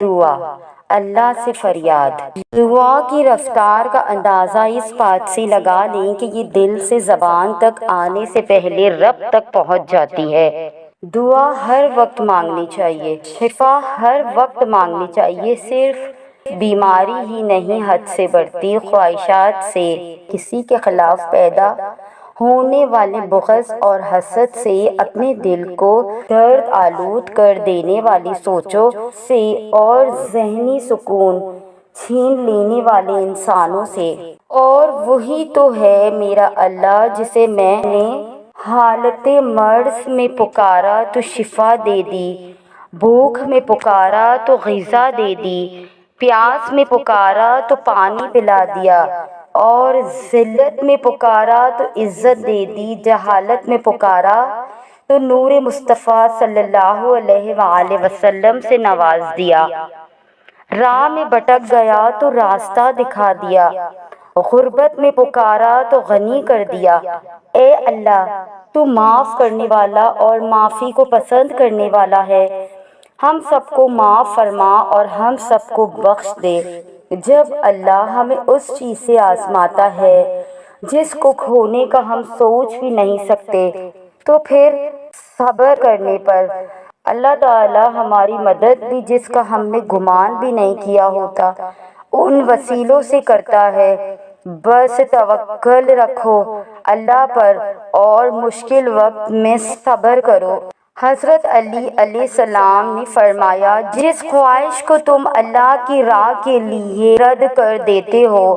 دعا، اللہ سے فریاد۔ دعا کی رفتار کا اندازہ اس بات سے لگا لیں کہ یہ دل سے زبان تک آنے سے پہلے رب تک پہنچ جاتی ہے۔ دعا ہر وقت مانگنی چاہیے، شفا ہر وقت مانگنی چاہیے، صرف بیماری ہی نہیں، حد سے بڑھتی خواہشات سے، کسی کے خلاف پیدا ہونے والے بغض اور حسد سے، اپنے دل کو درد آلود کر دینے والی سوچوں سے اور ذہنی سکون چھین لینے والے انسانوں سے۔ اور وہی تو ہے میرا اللہ جسے میں نے حالت مرض میں پکارا تو شفا دے دی، بھوک میں پکارا تو غذا دے دی، پیاس میں پکارا تو پانی پلا دیا، اور ذلت میں پکارا تو عزت دے دی، جہالت میں پکارا تو نور مصطفیٰ صلی اللہ علیہ وآلہ وسلم سے نواز دیا، راہ میں بھٹک گیا تو راستہ دکھا دیا، غربت میں پکارا تو غنی کر دیا۔ اے اللہ، تو معاف کرنے والا اور معافی کو پسند کرنے والا ہے، ہم سب کو معاف فرما اور ہم سب کو بخش دے۔ جب اللہ ہمیں اس چیز سے آزماتا ہے جس کو کھونے کا ہم سوچ بھی نہیں سکتے، تو پھر صبر کرنے پر اللہ تعالی ہماری مدد بھی جس کا ہم نے گمان بھی نہیں کیا ہوتا ان وسیلوں سے کرتا ہے۔ بس توکل رکھو اللہ پر اور مشکل وقت میں صبر کرو۔ حضرت علی علیہ السلام نے فرمایا، جس خواہش کو تم اللہ کی راہ کے لیے رد کر دیتے ہو،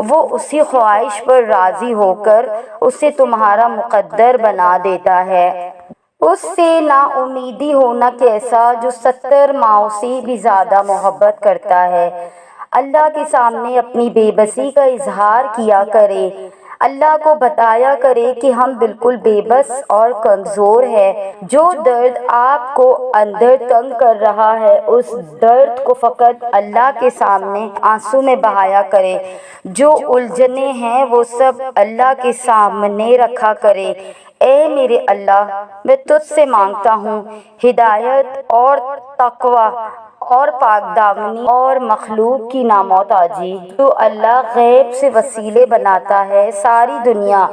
وہ اسی خواہش پر راضی ہو کر اسے تمہارا مقدر بنا دیتا ہے۔ اس سے نا امیدی ہونا کیسا جو 70 ماؤں سے بھی زیادہ محبت کرتا ہے۔ اللہ کے سامنے اپنی بے بسی کا اظہار کیا کرے، اللہ کو بتایا کرے کہ ہم بالکل بے بس اور کمزور ہیں۔ جو درد آپ کو اندر تنگ کر رہا ہے، اس درد کو فقط اللہ کے سامنے آنسو میں بہایا کرے۔ جو الجھنیں ہیں وہ سب اللہ کے سامنے رکھا کرے۔ اے میرے اللہ، میں تجھ سے مانگتا ہوں ہدایت اور تقوی اور پاک دامنی اور مخلوق کی نامحتاجی۔ تو اللہ غیب سے وسیلے بناتا ہے۔ ساری دنیا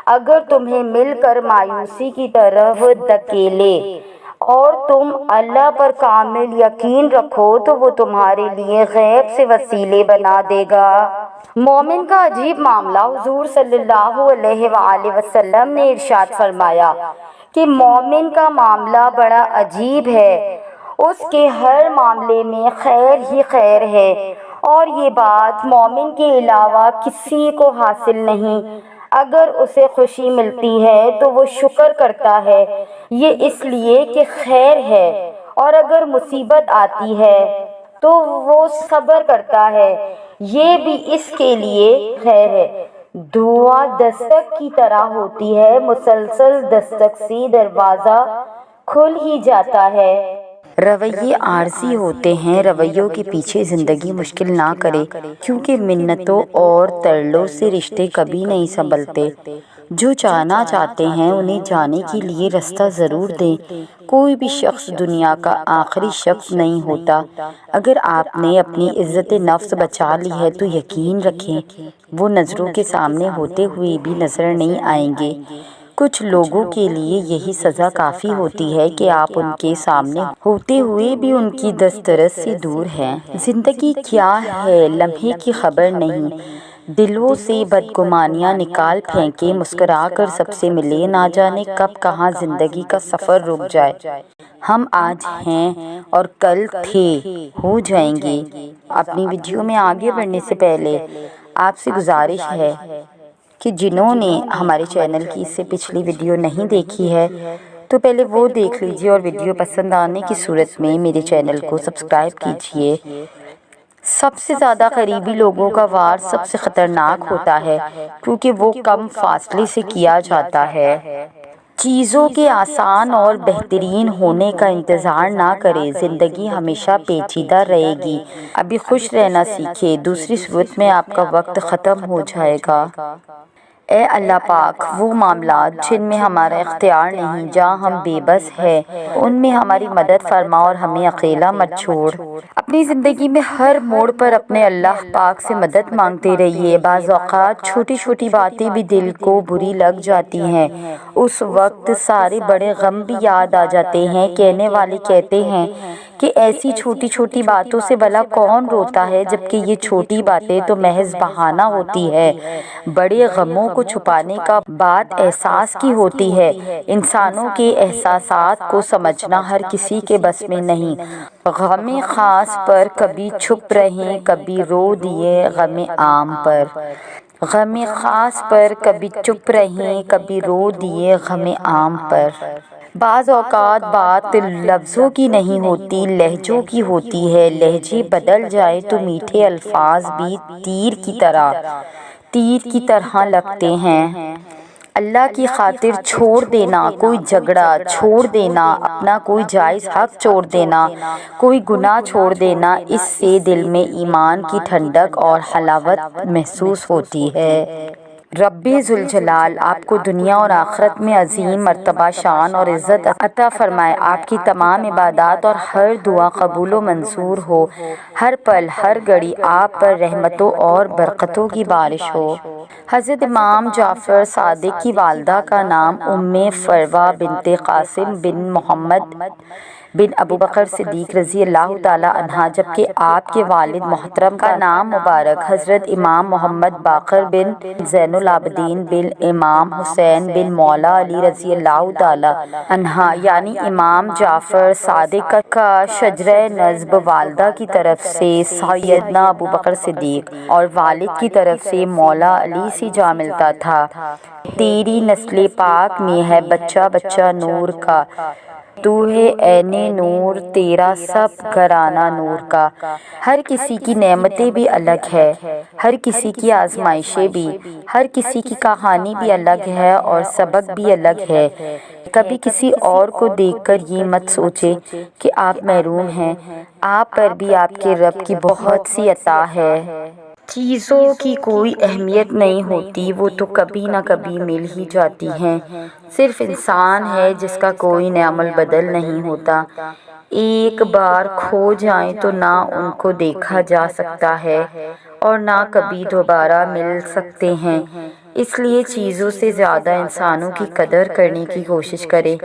اگر تمہیں مل کر مایوسی کی طرف دھکیلے اور تم اللہ پر کامل یقین رکھو تو وہ تمہارے لیے غیب سے وسیلے بنا دے گا۔ مومن کا عجیب معاملہ، حضور صلی اللہ علیہ وآلہ وسلم نے ارشاد فرمایا کہ مومن کا معاملہ بڑا عجیب ہے، اس کے ہر معاملے میں خیر ہی خیر ہے، اور یہ بات مومن کے علاوہ کسی کو حاصل نہیں۔ اگر اسے خوشی ملتی ہے تو وہ شکر کرتا ہے، یہ اس لیے کہ خیر ہے، اور اگر مصیبت آتی ہے تو وہ صبر کرتا ہے، یہ بھی اس کے لیے خیر ہے۔ دعا دستک کی طرح ہوتی ہے، مسلسل دستک سے دروازہ کھل ہی جاتا ہے۔ رویے عارضی ہوتے ہیں، رویوں کے پیچھے زندگی مشکل نہ کرے، کیونکہ منتوں اور ترلوں سے رشتے کبھی نہیں سنبھلتے۔ جو جانا چاہتے ہیں انہیں جانے کے لیے راستہ ضرور دیں۔ کوئی بھی شخص دنیا کا آخری شخص نہیں ہوتا۔ اگر آپ نے اپنی عزت نفس بچا لی ہے تو یقین رکھیں وہ نظروں کے سامنے ہوتے ہوئے بھی نظر نہیں آئیں گے۔ کچھ لوگوں کے لیے یہی سزا کافی ہوتی ہے کہ آپ ان کے سامنے ہوتے ہوئے بھی ان کی دسترس سے دور ہیں۔ زندگی کیا ہے لمحے کی خبر نہیں، دلوں سے بدگمانیاں نکال پھینکے، مسکرا کر سب سے ملے، نہ جانے کب کہاں زندگی کا سفر رک جائے۔ ہم آج ہیں اور کل تھے ہو جائیں گے۔ اپنی ویڈیو میں آگے بڑھنے سے پہلے آپ سے گزارش ہے کہ جنہوں نے ہمارے چینل کی اس سے پچھلی ویڈیو نہیں دیکھی ہے تو پہلے وہ دیکھ لیجئے، اور ویڈیو پسند آنے کی صورت میں میرے چینل کو سبسکرائب کیجئے۔ سب سے زیادہ قریبی لوگوں کا وار سب سے خطرناک ہوتا ہے، کیونکہ وہ کم فاصلے سے کیا جاتا ہے۔ چیزوں کے آسان اور بہترین ہونے کا انتظار نہ کریں، زندگی ہمیشہ پیچیدہ رہے گی۔ ابھی خوش رہنا سیکھیں، دوسری صورت میں آپ کا وقت ختم ہو جائے گا۔ اے اللہ پاک، وہ معاملات جن میں ہمارا اختیار نہیں، جہاں ہم بے بس ہیں، ان میں ہماری مدد فرما اور ہمیں اکیلا مت چھوڑ۔ اپنی زندگی میں ہر موڑ پر اپنے اللہ پاک سے مدد مانگتے رہیے۔ بعض اوقات چھوٹی چھوٹی باتیں بھی دل کو بری لگ جاتی ہیں، اس وقت سارے بڑے غم بھی یاد آ جاتے ہیں۔ کہنے والے کہتے ہیں کہ ایسی چھوٹی چھوٹی باتوں سے بھلا کون روتا ہے، جبکہ یہ چھوٹی باتیں تو محض بہانہ ہوتی ہے، بڑے غموں کو چھپانے کا بات احساس کی ہوتی ہے۔ انسانوں کے احساسات کو سمجھنا ہر کسی کے بس میں نہیں۔ غم خاص پر کبھی چھپ رہیں، کبھی رو دیے غم عام پر۔ غم خاص پر کبھی چپ رہیں، کبھی رو دیے غم عام پر۔ بعض اوقات بات لفظوں کی نہیں ہوتی، لہجوں کی ہوتی ہے۔ لہجے بدل جائے تو میٹھے الفاظ بھی تیر کی طرح لگتے ہیں۔ اللہ کی خاطر چھوڑ دینا کوئی جھگڑا، چھوڑ دینا اپنا کوئی جائز حق، چھوڑ دینا کوئی گناہ، چھوڑ دینا، اس سے دل میں ایمان کی ٹھنڈک اور حلاوت محسوس ہوتی ہے۔ رب ذوالجلال آپ کو دنیا اور آخرت میں عظیم مرتبہ شان اور عزت عطا فرمائے۔ آپ کی تمام عبادات اور ہر دعا قبول و منظور ہو۔ ہر پل ہر گھڑی آپ پر رحمتوں اور برکتوں کی بارش ہو۔ حضرت امام جعفر صادق کی والدہ کا نام ام فروہ بنت قاسم بن محمد بن ابو بکر صدیق رضی اللہ تعالی عنہ، جبکہ آپ کے والد محترم کا نام مبارک حضرت امام محمد باقر بن زین العابدین بن امام حسین بن مولا علی رضی اللہ تعالی عنہ یعنی امام جعفر صادق کا شجرہ نسب والدہ کی طرف سے سیدنا ابو بکر صدیق اور والد کی طرف سے مولا علی سے جا ملتا تھا۔ تیری نسل پاک میں ہے بچہ بچہ نور کا، تو ہے عین نور، تیرا سب گھرانہ نور کا۔ ہر کسی کی نعمتیں بھی الگ ہے، ہر کسی کی آزمائشیں بھی، ہر کسی کی کہانی بھی الگ ہے اور سبق بھی الگ ہے۔ کبھی کسی اور کو دیکھ کر یہ مت سوچے کہ آپ محروم ہیں، آپ پر بھی آپ کے رب کی بہت سی عطا ہے۔ چیزوں کی کوئی اہمیت نہیں ہوتی، وہ تو کبھی نہ کبھی مل ہی جاتی ہیں۔ صرف انسان ہے جس کا کوئی نعم البدل نہیں ہوتا۔ ایک بار کھو جائیں تو نہ ان کو دیکھا جا سکتا ہے اور نہ کبھی دوبارہ مل سکتے ہیں۔ اس لیے چیزوں سے زیادہ انسانوں کی قدر کرنے کی کوشش کرے،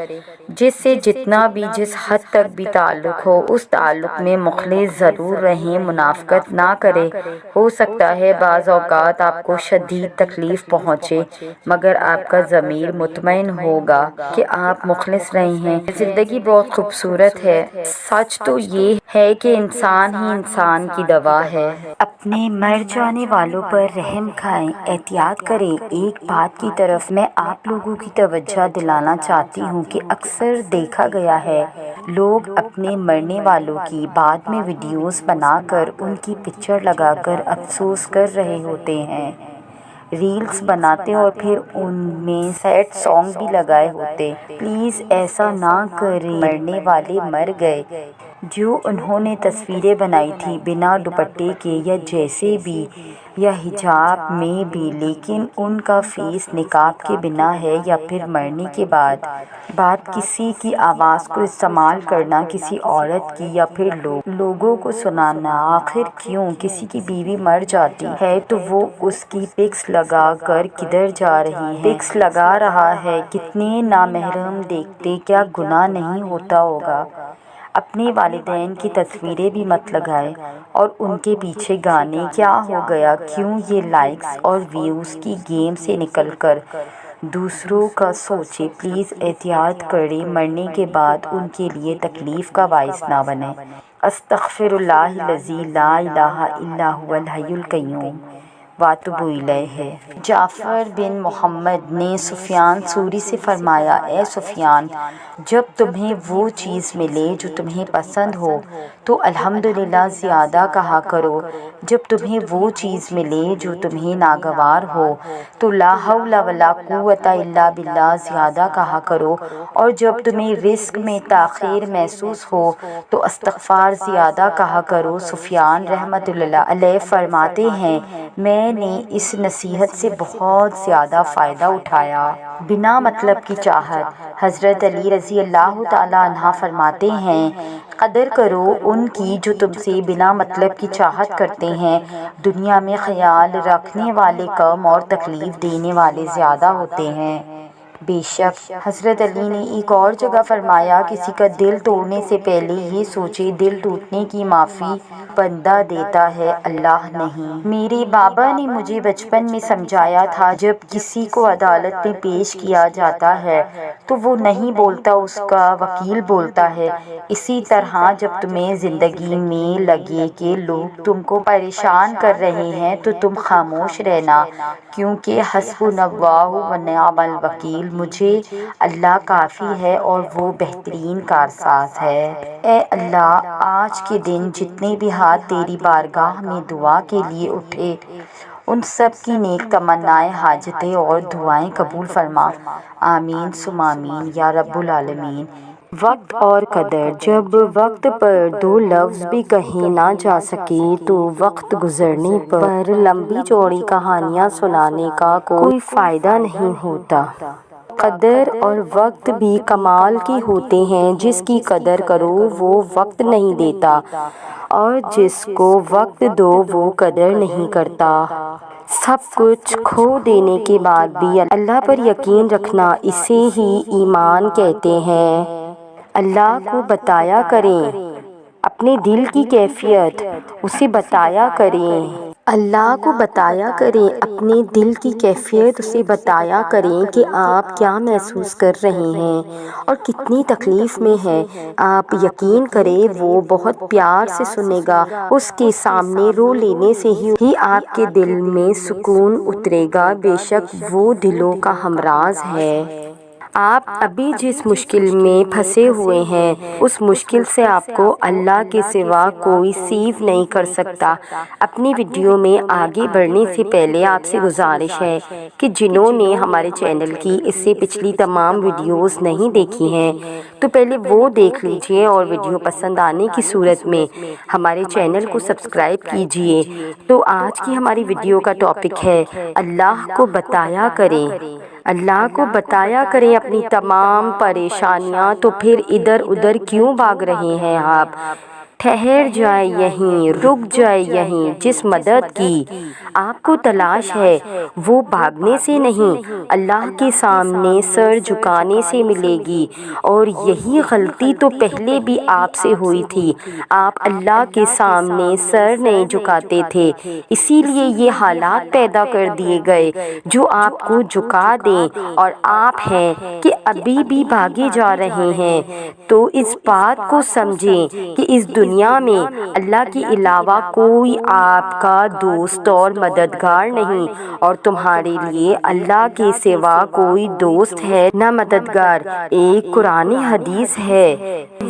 جس سے جتنا بھی جس حد تک بھی تعلق ہو اس تعلق میں مخلص ضرور رہیں، منافقت نہ کرے۔ ہو سکتا ہے بعض اوقات آپ کو شدید تکلیف پہنچے، مگر آپ کا ضمیر مطمئن ہوگا کہ آپ مخلص رہے ہیں۔ زندگی بہت خوبصورت ہے۔ سچ تو یہ ہے کہ انسان ہی انسان کی دوا ہے۔ اپنے مر جانے والوں پر رحم کھائیں، احتیاط کریں۔ ایک بات کی طرف میں آپ لوگوں کی توجہ دلانا چاہتی ہوں کہ اکثر دیکھا گیا ہے لوگ اپنے مرنے والوں کی بعد میں ویڈیوز بنا کر ان کی پکچر لگا کر افسوس کر رہے ہوتے ہیں، ریلز بناتے اور پھر ان میں سیڈ سانگ بھی لگائے ہوتے۔ پلیز ایسا نہ کریں، مرنے والے مر گئے۔ جو انہوں نے تصویریں بنائی تھی بنا دوپٹے کے یا جیسے بھی یا حجاب میں بھی، لیکن ان کا فیس نقاب کے بنا ہے، یا پھر مرنے کے بعد کسی کی آواز کو استعمال کرنا کسی عورت کی، یا پھر لوگوں کو سنانا۔ آخر کیوں؟ کسی کی بیوی مر جاتی ہے تو وہ اس کی پکس لگا کر کدھر جا رہی ہے؟ پکس لگا رہا ہے، کتنے نامحرم دیکھتے، کیا گناہ نہیں ہوتا ہوگا؟ اپنے والدین کی تصویریں بھی مت لگائیں۔ اور ان کے پیچھے گانے، کیا ہو گیا؟ کیوں یہ لائکس اور ویوز کی گیم سے نکل کر دوسروں کا سوچیں۔ پلیز احتیاط کریں، مرنے کے بعد ان کے لیے تکلیف کا باعث نہ بنیں۔ استغفر اللہ الذی لا الہ الا هو الحی القیوم واتوب الیہ۔ جعفر بن محمد نے سفیان ثوری سے فرمایا، اے سفیان، جب تمہیں وہ چیز ملے جو تمہیں پسند ہو تو الحمدللہ زیادہ کہا کرو، جب تمہیں وہ چیز ملے جو تمہیں ناگوار ہو تو لا حول ولا قوت الا باللہ زیادہ کہا کرو، اور جب تمہیں رزق میں تاخیر محسوس ہو تو استغفار زیادہ کہا کرو۔ سفیان رحمۃ اللہ علیہ فرماتے ہیں، میں میں نے اس نصیحت سے بہت زیادہ فائدہ اٹھایا۔ بنا مطلب کی چاہت۔ حضرت علی رضی اللہ تعالیٰ عنہ فرماتے ہیں، قدر کرو ان کی جو تم سے بنا مطلب کی چاہت کرتے ہیں۔ دنیا میں خیال رکھنے والے کم اور تکلیف دینے والے زیادہ ہوتے ہیں۔ بے شک حضرت علی نے ایک اور جگہ فرمایا، کسی کا دل توڑنے سے پہلے یہ سوچے دل ٹوٹنے کی معافی بندہ دیتا ہے، اللہ نہیں۔ میرے بابا نے مجھے بچپن میں سمجھایا تھا، جب کسی کو عدالت میں پیش کیا جاتا ہے تو وہ نہیں بولتا، اس کا وکیل بولتا ہے۔ اسی طرح جب تمہیں زندگی میں لگے کہ لوگ تم کو پریشان کر رہے ہیں تو تم خاموش رہنا، کیونکہ حسبنا اللہ و نعم الوکیل، مجھے اللہ کافی ہے اور وہ بہترین کارساز ہے۔ اے اللہ، آج کے دن جتنے بھی ہاتھ تیری بارگاہ میں دعا کے لیے اٹھے، ان سب کی نیک تمنائیں، حاجتیں اور دعائیں قبول فرما۔ آمین ثم آمین یا رب العالمین۔ وقت اور قدر۔ جب وقت پر دو لفظ بھی کہے نہ جا سکے تو وقت گزرنے پر لمبی چوڑی کہانیاں سنانے کا کوئی فائدہ نہیں ہوتا۔ قدر اور وقت بھی کمال کے ہوتے ہیں، جس کی قدر کرو وہ وقت نہیں دیتا اور جس کو وقت دو وہ قدر نہیں کرتا۔ سب کچھ کھو دینے کے بعد بھی اللہ پر یقین رکھنا، اسے ہی ایمان کہتے ہیں۔ اللہ کو بتایا کریں اپنے دل کی کیفیت، اسے بتایا کریں۔ اللہ کو بتایا کریں اپنے دل کی کیفیت، اسے بتایا کریں کہ آپ کیا محسوس کر رہے ہیں اور کتنی تکلیف میں ہیں۔ آپ یقین کریں وہ بہت پیار سے سنے گا۔ اس کے سامنے رو لینے سے ہی آپ کے دل میں سکون اترے گا، بے شک وہ دلوں کا ہمراز ہے۔ آپ ابھی جس مشکل میں پھنسے ہوئے ہیں، اس مشکل سے آپ کو اللہ کے سوا کوئی سیو نہیں کر سکتا۔ اپنی ویڈیو میں آگے بڑھنے سے پہلے آپ سے گزارش ہے کہ جنہوں نے ہمارے چینل کی اس سے پچھلی تمام ویڈیوز نہیں دیکھی ہیں تو پہلے وہ دیکھ لیجئے، اور ویڈیو پسند آنے کی صورت میں ہمارے چینل کو سبسکرائب کیجئے۔ تو آج کی ہماری ویڈیو کا ٹاپک ہے، اللہ کو بتایا کریں۔ اللہ کو بتایا کریں اپنی تمام پریشانیاں، تو پھر ادھر ادھر کیوں بھاگ رہے ہیں آپ؟ ٹھہر جائے یہیں، رک جائے یہیں۔ جس مدد کی آپ کو تلاش ہے وہ بھاگنے سے نہیں، اللہ کے سامنے سر جھکانے سے ملے گی۔ اور یہی غلطی تو پہلے بھی آپ سے ہوئی تھی، آپ اللہ کے سامنے سر نہیں جھکاتے تھے، اسی لیے یہ حالات پیدا کر دیے گئے جو آپ کو جھکا دیں، اور آپ ہیں کہ ابھی بھی بھاگے جا رہے ہیں۔ تو اس بات کو سمجھیں کہ اس دنیا میں اللہ کے علاوہ کوئی آپ کا دوست اور مددگار نہیں، اور تمہارے لیے اللہ کے سوا کوئی دوست ہے نہ مددگار۔ ایک قرآن حدیث ہے،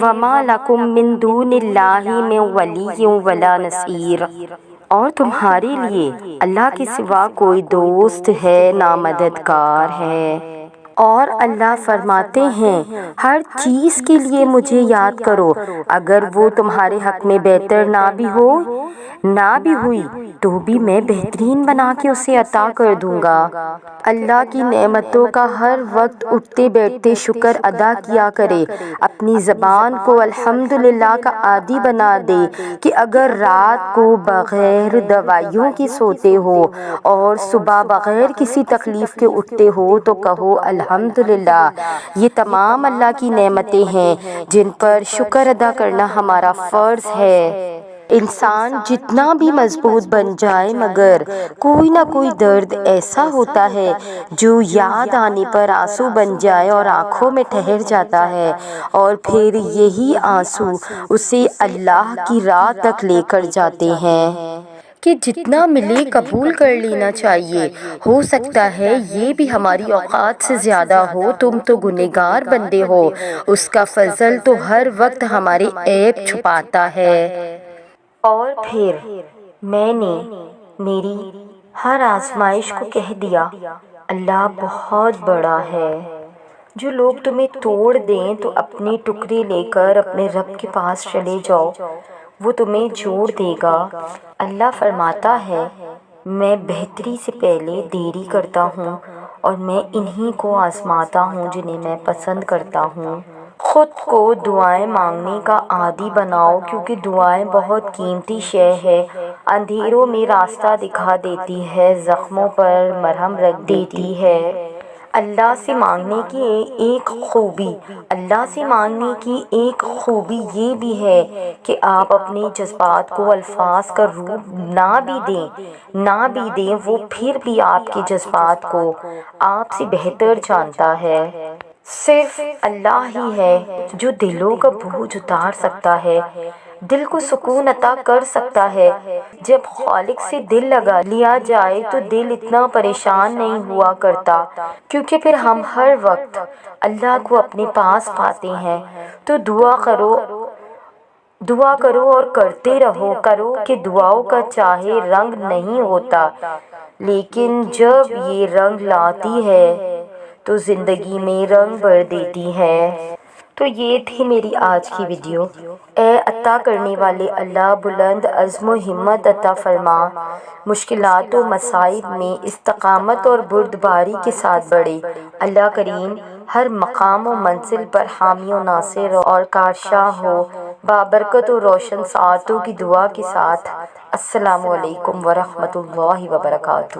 وَمَا لَكُم مِّن دُونِ اللَّهِ مِن وَلِيٍّ وَلَا نَصِيرٍ، اور تمہارے لیے اللہ کے سوا کوئی دوست ہے نہ مددگار ہے۔ اور اللہ فرماتے ہیں، ہر چیز کے لیے مجھے یاد کرو، اگر وہ تمہارے حق میں بہتر نہ بھی ہوئی تو بھی میں بہترین بنا کے اسے عطا کر دوں گا۔ اللہ کی نعمتوں کا ہر وقت اٹھتے بیٹھتے شکر ادا کیا کرے، اپنی زبان کو الحمدللہ کا عادی بنا دے کہ اگر رات کو بغیر دوائیوں کے سوتے ہو اور صبح بغیر کسی تکلیف کے اٹھتے ہو تو کہو الحمدللہ۔ یہ تمام اللہ کی نعمتیں ہیں جن پر شکر ادا کرنا ہمارا فرض ہے۔ انسان جتنا بھی مضبوط بن جائے مگر کوئی نہ کوئی درد ایسا ہوتا ہے جو یاد آنے پر آنسو بن جائے اور آنکھوں میں ٹھہر جاتا ہے، اور پھر یہی آنسو اسے اللہ کی راہ تک لے کر جاتے ہیں کہ جتنا ملے قبول کر لینا چاہیے۔ ہو سکتا ہے یہ بھی ہماری اوقات سے زیادہ ہو، تم تو گنہگار بندے ہو، اس کا فضل تو ہر وقت ہمارے عیب چھپاتا ہے۔ اور پھر میں نے میری ہر آزمائش کو کہہ دیا، اللہ بہت بڑا ہے۔ جو لوگ تمہیں توڑ دیں تو اپنے ٹکڑے لے کر اپنے رب کے پاس چلے جاؤ، وہ تمہیں جوڑ دے گا۔ اللہ فرماتا ہے، میں بہتری سے پہلے دیری کرتا ہوں اور میں انہی کو آزماتا ہوں جنہیں میں پسند کرتا ہوں۔ خود کو دعائیں مانگنے کا عادی بناؤ، کیونکہ دعائیں بہت قیمتی شے ہے۔ اندھیروں میں راستہ دکھا دیتی ہے، زخموں پر مرہم رکھ دیتی ہے۔ اللہ سے مانگنے ایک خوبی یہ بھی ہے کہ آپ اپنے جذبات کو الفاظ کا روپ نہ بھی دیں، وہ پھر بھی آپ کے جذبات کو آپ سے بہتر جانتا ہے۔ صرف اللہ ہی ہے جو دلوں کا بوجھ اتار سکتا ہے، دل کو سکون عطا کر سکتا ہے۔ جب خالق سے دل لگا لیا جائے تو دل اتنا پریشان نہیں ہوا کرتا، کیونکہ پھر ہم ہر وقت اللہ کو اپنے پاس پاتے ہیں۔ تو دعا کرو اور کرتے رہو کہ دعاؤں کا چاہے رنگ نہیں ہوتا، لیکن جب یہ رنگ لاتی ہے تو زندگی میں رنگ بھر دیتی ہے۔ تو یہ تھی میری آج کی ویڈیو۔ اے عطا کرنے والے اللہ، بلند عزم و ہمت عطا فرما، مشکلات و مصائب میں استقامت اور بردباری کے ساتھ بڑھے۔ اللہ کریم ہر مقام و منزل پر حامی و ناصر اور کارشاں ہو، بابرکت و روشن ساعتوں کی دعا کے ساتھ۔ السلام علیکم ورحمۃ اللہ وبرکاتہ۔